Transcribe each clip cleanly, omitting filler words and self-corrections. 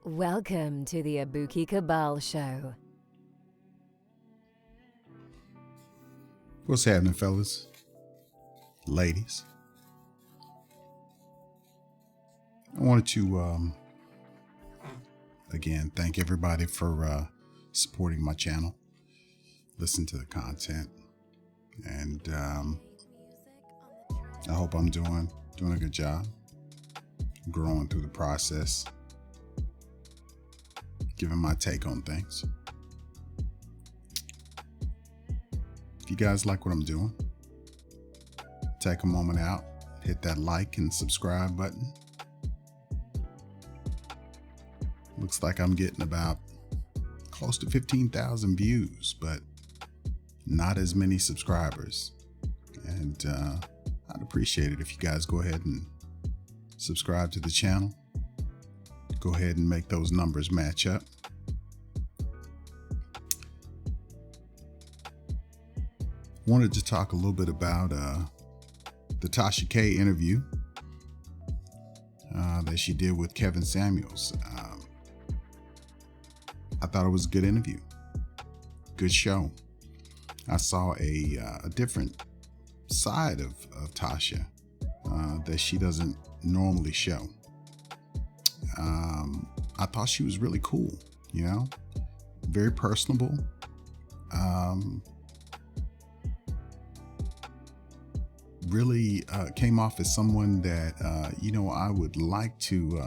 Welcome to the Abuki Cabal Show. What's happening, fellas? Ladies? I wanted to, again, thank everybody for supporting my channel, listen to the content, and I hope I'm doing a good job, growing through the process, giving my take on things. If you guys like what I'm doing, take a moment out, hit that like and subscribe button. Looks like I'm getting about close to 15,000 views, but not as many subscribers. And I'd appreciate it if you guys go ahead and subscribe to the channel. Go ahead and make those numbers match up. Wanted to talk a little bit about the Tasha K interview that she did with Kevin Samuels. I thought it was a good interview, good show. I saw a different side of Tasha that she doesn't normally show. I thought she was really cool, very personable. Really came off as someone that, I would like to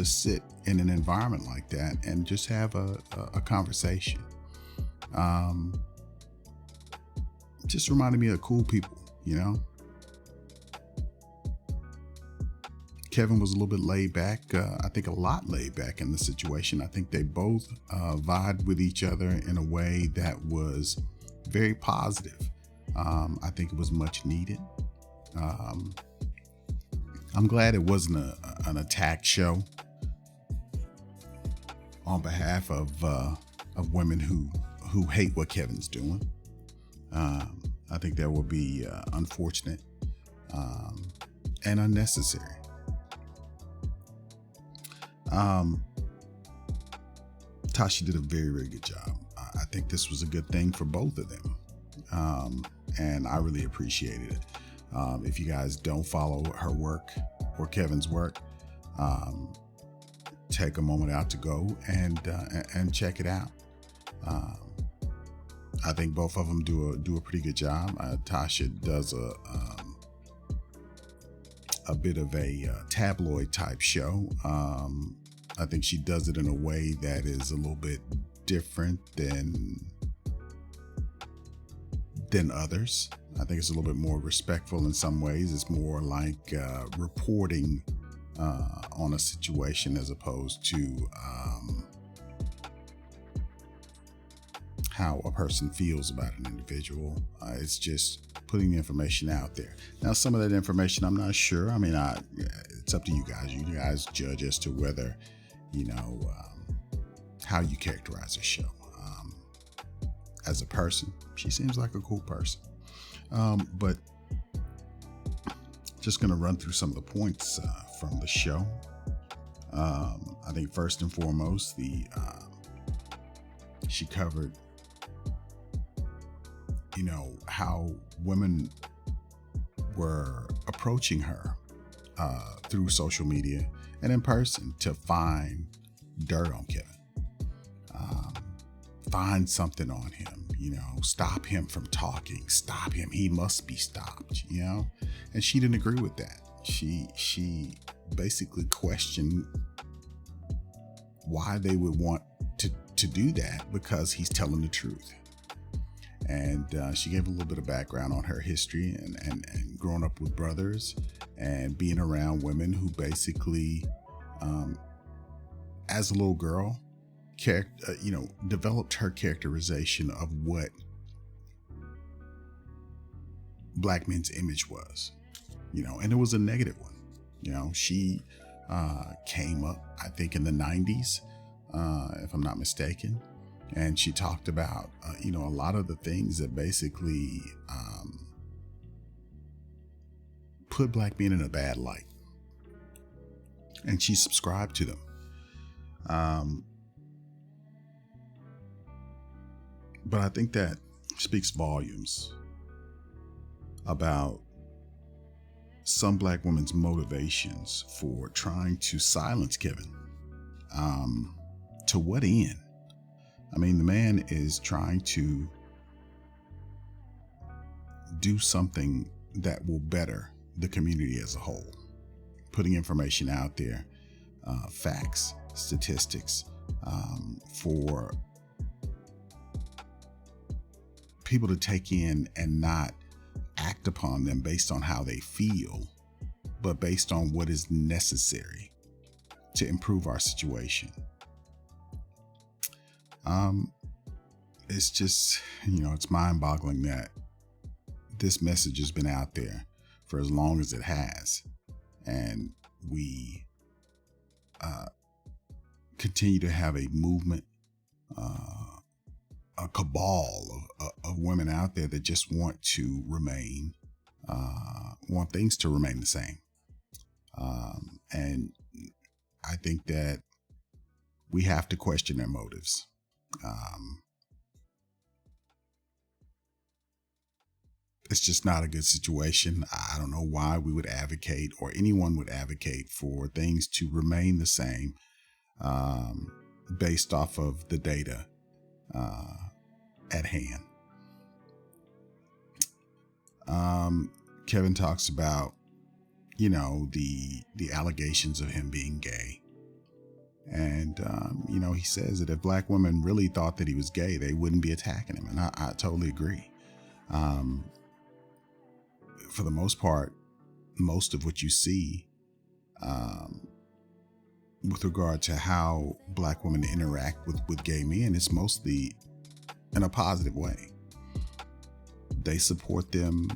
sit in an environment like that and just have a conversation. Just reminded me of cool people, Kevin was a little bit laid back. I think a lot laid back in the situation. I think they both vibed with each other in a way that was very positive. I think it was much needed. I'm glad it wasn't an attack show on behalf of women who hate what Kevin's doing. I think that would be unfortunate and unnecessary. Tasha did a very, very good job. I think this was a good thing for both of them. And I really appreciated it. If you guys don't follow her work or Kevin's work, take a moment out to go and check it out. I think both of them do a pretty good job. Tasha does a bit of a tabloid type show. I think she does it in a way that is a little bit different than others. I think it's a little bit more respectful in some ways. It's more like reporting on a situation as opposed to how a person feels about an individual. It's just putting the information out there. Now, some of that information, I'm not sure. I mean, it's up to you guys. You guys judge as to whether, how you characterize a show. As a person, she seems like a cool person. But just going to run through some of the points from the show. I think first and foremost, she covered, how women were approaching her through social media and in person to find dirt on Kevin, find something on him, stop him from talking, stop him. He must be stopped, and she didn't agree with that. She basically questioned why they would want to do that because he's telling the truth. And she gave a little bit of background on her history and growing up with brothers and being around women who basically, as a little girl, developed her characterization of what Black men's image was, and it was a negative one. She came up, I think, in the 90s, if I'm not mistaken. And she talked about, a lot of the things that basically put Black men in a bad light. And she subscribed to them. But I think that speaks volumes about some Black women's motivations for trying to silence Kevin. To what end? I mean, the man is trying to do something that will better the community as a whole, putting information out there, facts, statistics, for people to take in and not act upon them based on how they feel, but based on what is necessary to improve our situation. It's just, it's mind-boggling that this message has been out there for as long as it has, and we continue to have a movement, a cabal of women out there that just want to remain, want things to remain the same. And I think that we have to question their motives. It's just not a good situation. I don't know why we would advocate, or anyone would advocate, for things to remain the same, based off of the data at hand. Kevin talks about, the allegations of him being gay. And, he says that if Black women really thought that he was gay, they wouldn't be attacking him. And I totally agree. For the most part, most of what you see with regard to how Black women interact with gay men is mostly in a positive way. They support them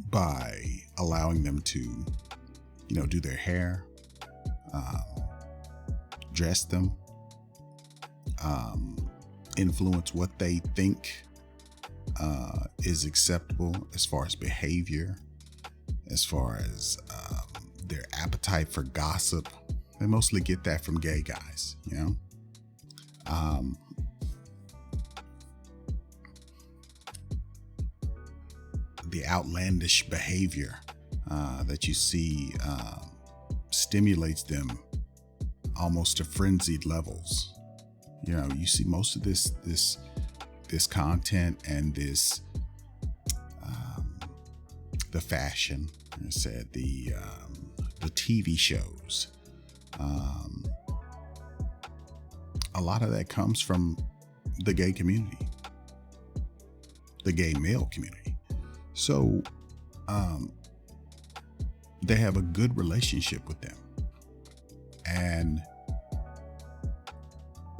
by allowing them to, do their hair, dress them, influence what they think is acceptable as far as behavior, as far as their appetite for gossip. They mostly get that from gay guys, the outlandish behavior that you see stimulates them almost to frenzied levels. You see most of this content and this the fashion, I said, the TV shows. A lot of that comes from the gay community, the gay male community. So they have a good relationship with them. And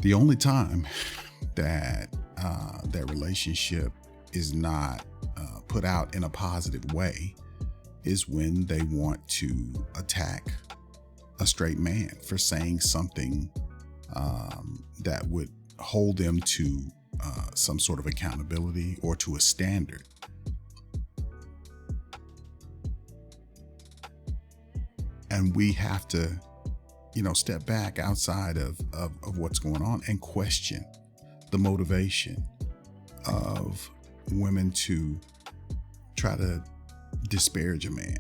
the only time that that relationship is not put out in a positive way is when they want to attack a straight man for saying something that would hold them to some sort of accountability or to a standard. And we have to, step back outside of what's going on and question the motivation of women to try to disparage a man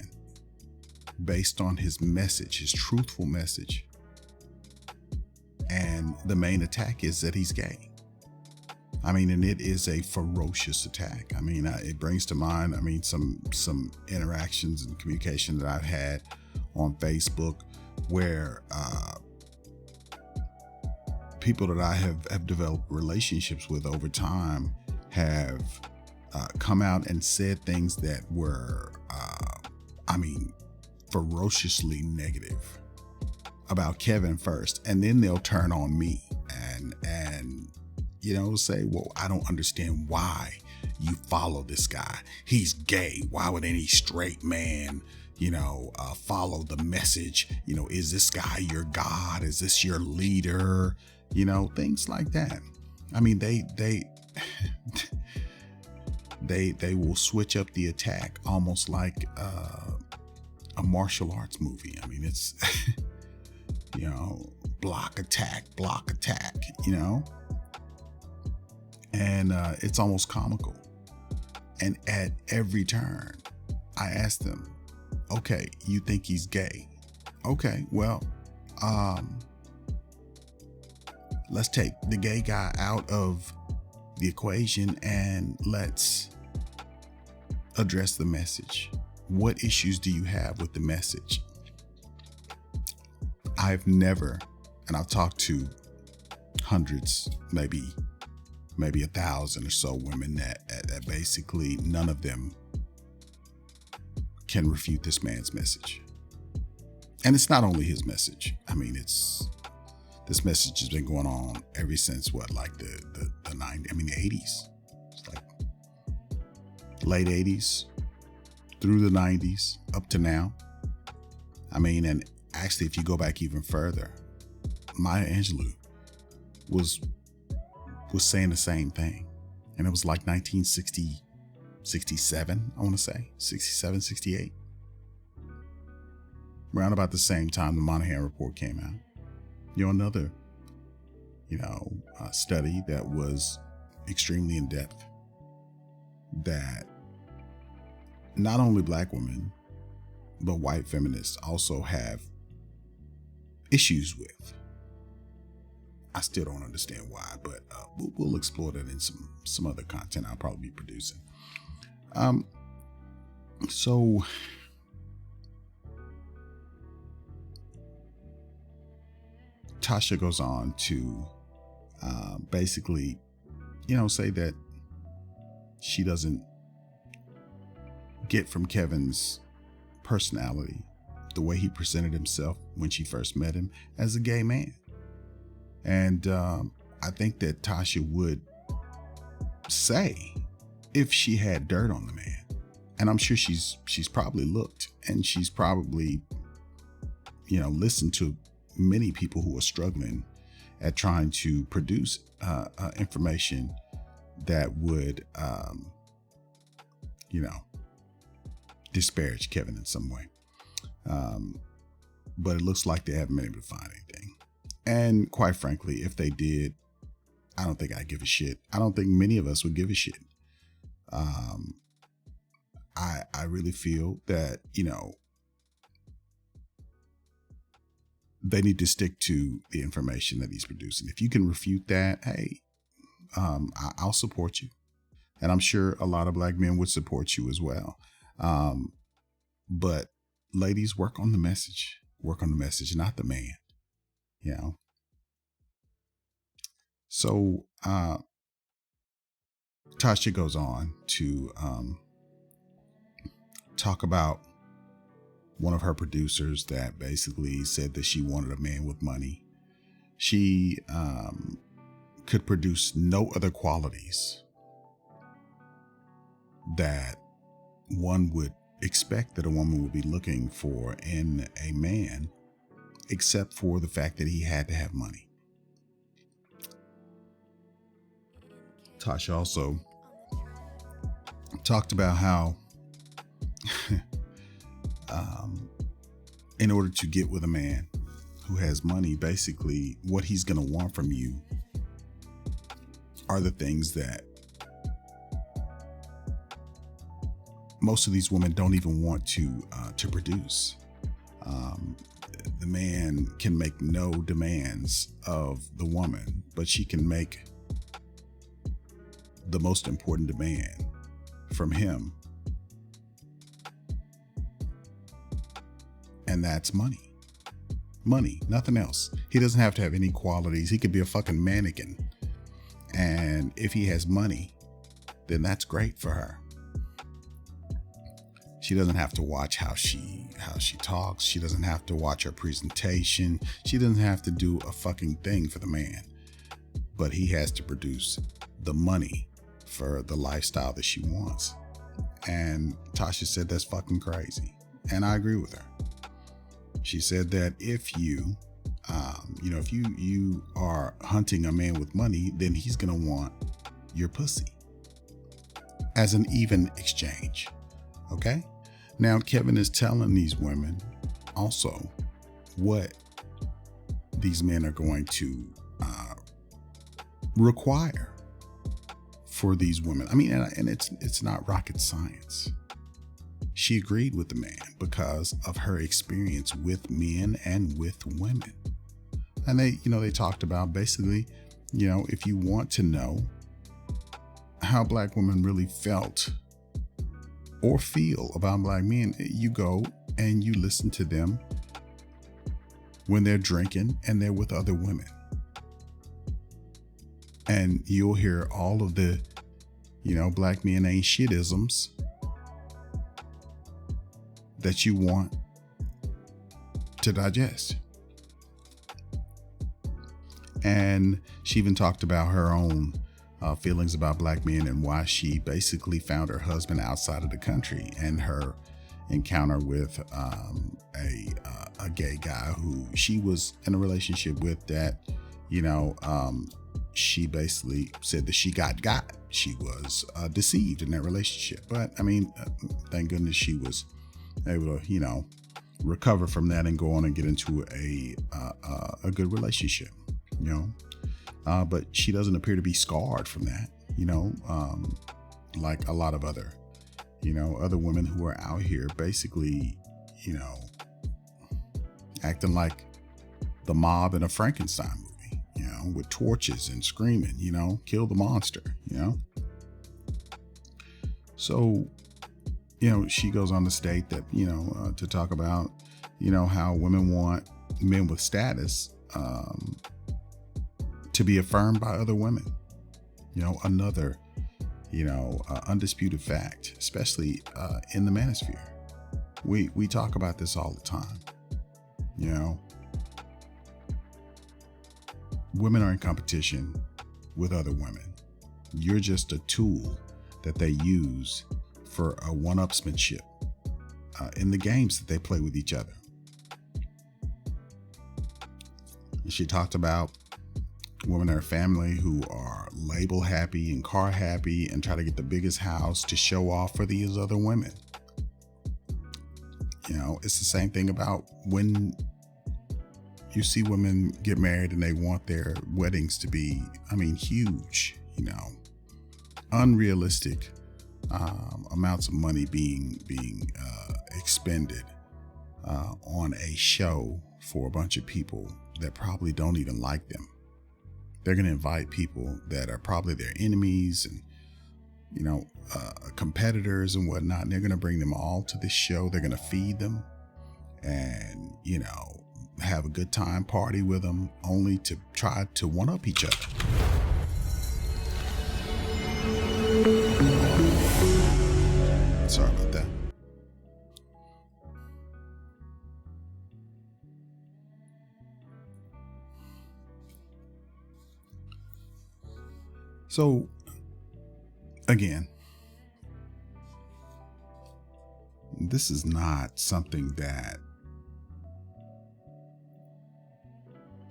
based on his message, his truthful message. And the main attack is that he's gay. And it is a ferocious attack. It brings to mind, some interactions and communication that I've had on Facebook where people that I have developed relationships with over time have come out and said things that were, ferociously negative about Kevin first, and then they'll turn on me and say, well, I don't understand why you follow this guy. He's gay. Why would any straight man, follow the message? Is this guy your God? Is this your leader? Things like that. They will switch up the attack almost like a martial arts movie. block attack, and it's almost comical. And at every turn, I asked them, okay, you think he's gay? Okay, well, let's take the gay guy out of the equation and let's address the message. What issues do you have with the message? I've never, and I've talked to hundreds, maybe 1,000 or so women that basically none of them can refute this man's message. And it's not only his message. I mean, this message has been going on ever since the 80s. It's like late 80s through the 90s up to now. I mean, and actually, if you go back even further, Maya Angelou was saying the same thing. And it was like 1960, 67, I want to say, 67, 68. Around about the same time the Monahan Report came out. Another, study that was extremely in depth, that not only Black women, but white feminists also have issues with. I still don't understand why, but we'll explore that in some other content I'll probably be producing. So Tasha goes on to basically, say that she doesn't get from Kevin's personality, the way he presented himself when she first met him, as a gay man. And I think that Tasha would say, if she had dirt on the man, and I'm sure she's probably looked, and she's probably, listened to many people who are struggling at trying to produce information that would, disparage Kevin in some way. But it looks like they haven't been able to find anything. And quite frankly, if they did, I don't think I'd give a shit. I don't think many of us would give a shit. I really feel that, they need to stick to the information that he's producing. If you can refute that, hey, I'll support you. And I'm sure a lot of Black men would support you as well. But ladies, work on the message, not the man, So Tasha goes on to talk about one of her producers that basically said that she wanted a man with money. She could produce no other qualities that one would expect that a woman would be looking for in a man, except for the fact that he had to have money. Tasha also talked about how in order to get with a man who has money, basically what he's going to want from you are the things that most of these women don't even want to produce. The man can make no demands of the woman, but she can make the most important demand from him. And that's money. Money, nothing else. He doesn't have to have any qualities. He could be a fucking mannequin. And if he has money, then that's great for her. She doesn't have to watch how she talks. She doesn't have to watch her presentation. She doesn't have to do a fucking thing for the man. But he has to produce the money for the lifestyle that she wants. And Tasha said that's fucking crazy. And I agree with her. She said that if you are hunting a man with money, then he's going to want your pussy as an even exchange. Okay? Now, Kevin is telling these women also what these men are going to require for these women. I mean, and it's not rocket science. She agreed with the man because of her experience with men and with women. And they talked about basically, if you want to know how black women really felt or feel about black men, you go and you listen to them when they're drinking and they're with other women. And you'll hear all of the, black men ain't shitisms that you want to digest. And she even talked about her own feelings about black men and why she basically found her husband outside of the country, and her encounter with a gay guy who she was in a relationship with that, she basically said that she got. She was deceived in that relationship. But I mean, thank goodness she was able to, recover from that and go on and get into a good relationship, but she doesn't appear to be scarred from that, like a lot of other, other women who are out here basically, acting like the mob in a Frankenstein movie, with torches and screaming, kill the monster, So, she goes on to state that, to talk about, how women want men with status to be affirmed by other women. Another, undisputed fact, especially in the manosphere. We talk about this all the time. Women are in competition with other women. You're just a tool that they use for a one-upsmanship in the games that they play with each other. And she talked about women in her family who are label happy and car happy and try to get the biggest house to show off for these other women. It's the same thing about when you see women get married and they want their weddings to be, huge, unrealistic amounts of money being expended on a show for a bunch of people that probably don't even like them. They're going to invite people that are probably their enemies and, competitors and whatnot. And they're going to bring them all to this show. They're going to feed them and, have a good time, party with them, only to try to one-up each other. Sorry about that. So, again, this is not something that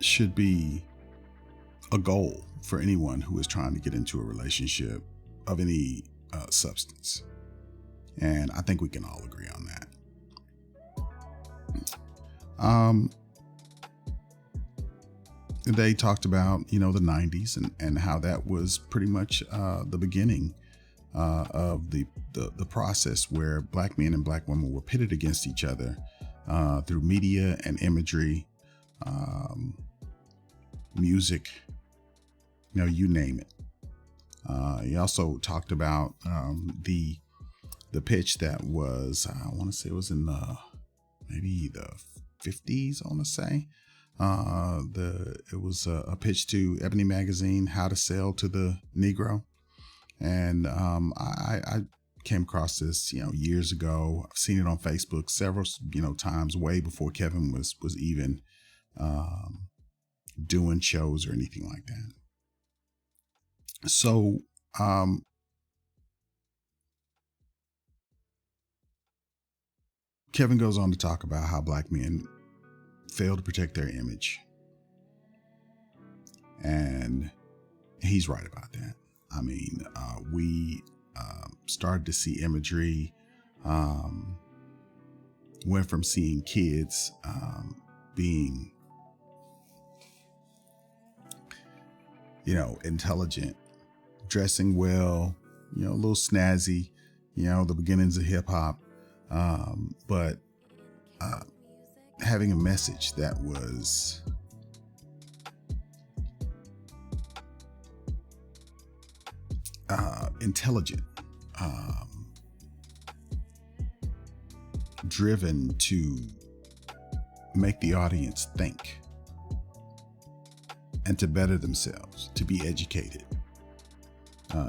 should be a goal for anyone who is trying to get into a relationship of any substance. And I think we can all agree on that. They talked about, the 90s and how that was pretty much the beginning of the process where black men and black women were pitted against each other through media and imagery, music, you name it. He also talked about the pitch that was, I want to say it was in maybe the 50s, I want to say. It was a pitch to Ebony Magazine, How to Sell to the Negro. And I came across this, years ago. I've seen it on Facebook several, times, way before Kevin was even doing shows or anything like that. So, Kevin goes on to talk about how black men fail to protect their image. And he's right about that. We started to see imagery, went from seeing kids being intelligent, dressing well, a little snazzy, the beginnings of hip hop, but having a message that was intelligent, driven to make the audience think and to better themselves, to be educated.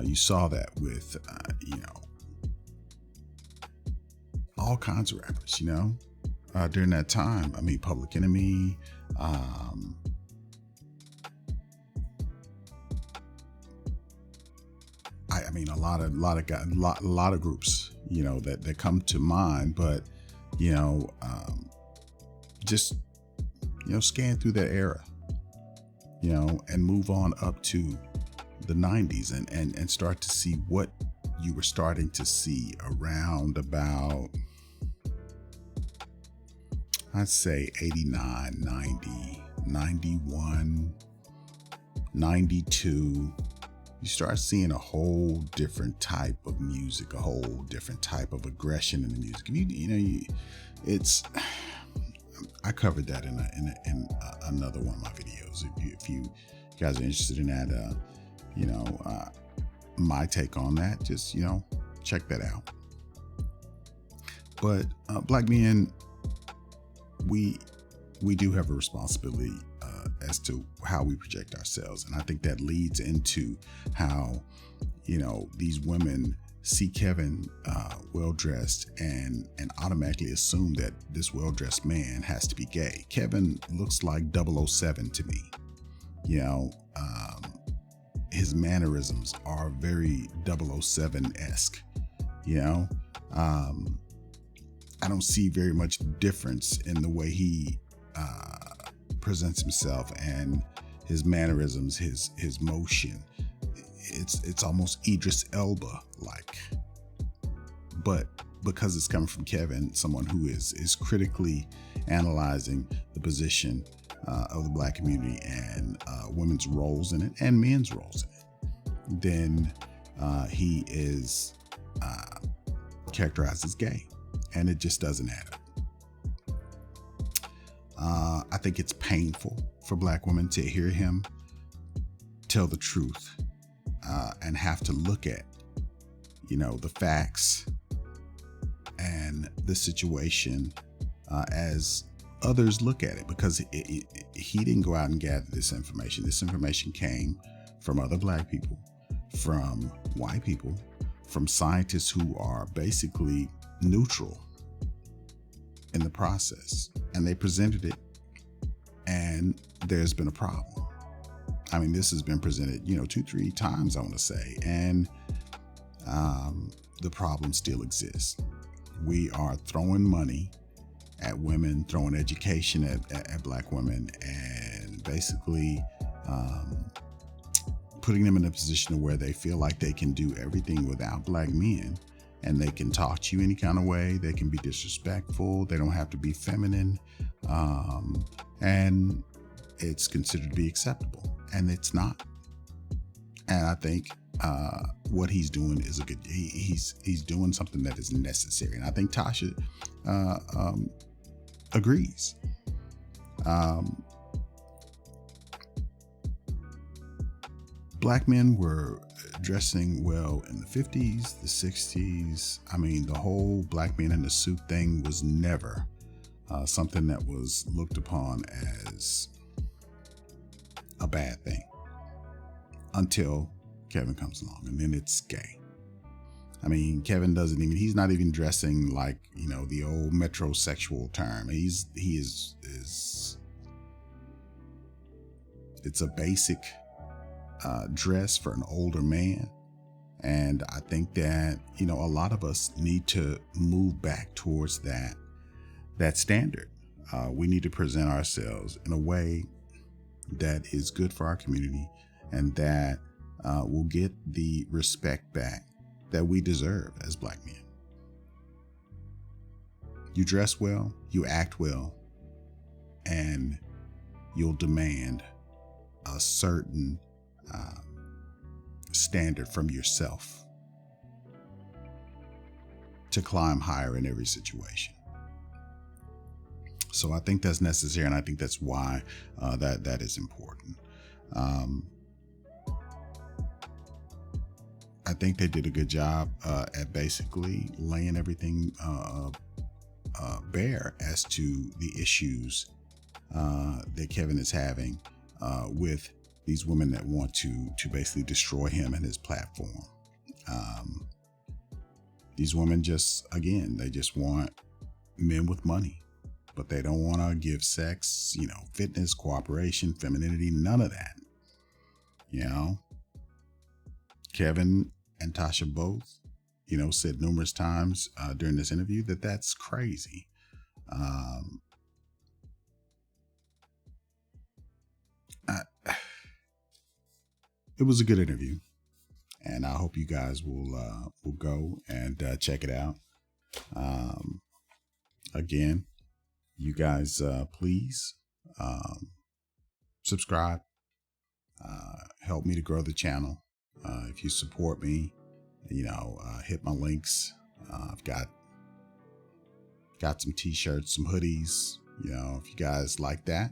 You saw that with, all kinds of rappers, during that time. I mean, Public Enemy, I mean, a lot of groups, that come to mind, but, just, scan through that era, and move on up to the 90s and start to see what you were starting to see around about, I'd say 89, 90, 91, 92. You start seeing a whole different type of music, a whole different type of aggression in the music. I covered that in another one of my videos. If you guys are interested in that, my take on that, just, check that out. But black men, we do have a responsibility as to how we project ourselves. And I think that leads into how, these women see Kevin well-dressed and automatically assume that this well-dressed man has to be gay. Kevin looks like 007 to me. His mannerisms are very 007-esque. I don't see very much difference in the way he presents himself and his mannerisms, his motion. It's almost Idris Elba like, but because it's coming from Kevin, someone who is critically analyzing the position of the black community and women's roles in it and men's roles in it, then he is characterized as gay, and it just doesn't add up. I think it's painful for black women to hear him tell the truth and have to look at, the facts and the situation as others look at it, because he didn't go out and gather this information. This information came from other black people, from white people, from scientists who are basically neutral in the process, and they presented it, and there's been a problem. I mean, this has been presented, 2-3 times, I want to say, and the problem still exists. We are throwing money at women, throwing education at black women, and basically putting them in a position where they feel like they can do everything without black men, and they can talk to you any kind of way. They can be disrespectful. They don't have to be feminine, and it's considered to be acceptable, and it's not. And I think what he's doing is he's doing something that is necessary, and I think Tasha agrees. Black men were dressing well in the 50s, the 60s. I mean, the whole black man in the suit thing was never something that was looked upon as a bad thing until Kevin comes along, and then it's gay. I mean, Kevin he's not even dressing like, the old metrosexual term. It's a basic dress for an older man. And I think that, a lot of us need to move back towards that standard. We need to present ourselves in a way that is good for our community, and that will get the respect back that we deserve as black men. You dress well, you act well, and you'll demand a certain standard from yourself to climb higher in every situation. So I think that's necessary, and I think that's why that is important. I think they did a good job at basically laying everything bare as to the issues that Kevin is having with these women that want to basically destroy him and his platform. These women they just want men with money, but they don't want to give sex, fitness, cooperation, femininity, none of that. Kevin and Tasha both, said numerous times during this interview that that's crazy. It was a good interview, and I hope you guys will go and check it out. Again, you guys please subscribe, help me to grow the channel. If you support me, hit my links. I've got some t-shirts, some hoodies. If you guys like that,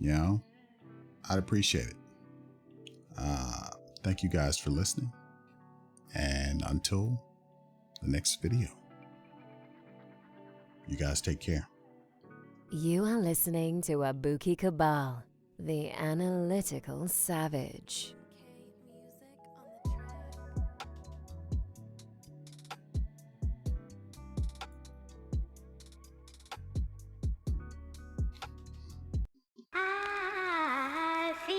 I'd appreciate it. Thank you guys for listening, and until the next video, you guys take care. You are listening to Abuki Cabal, the analytical savage. I feel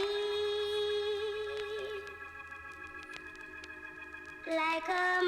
like a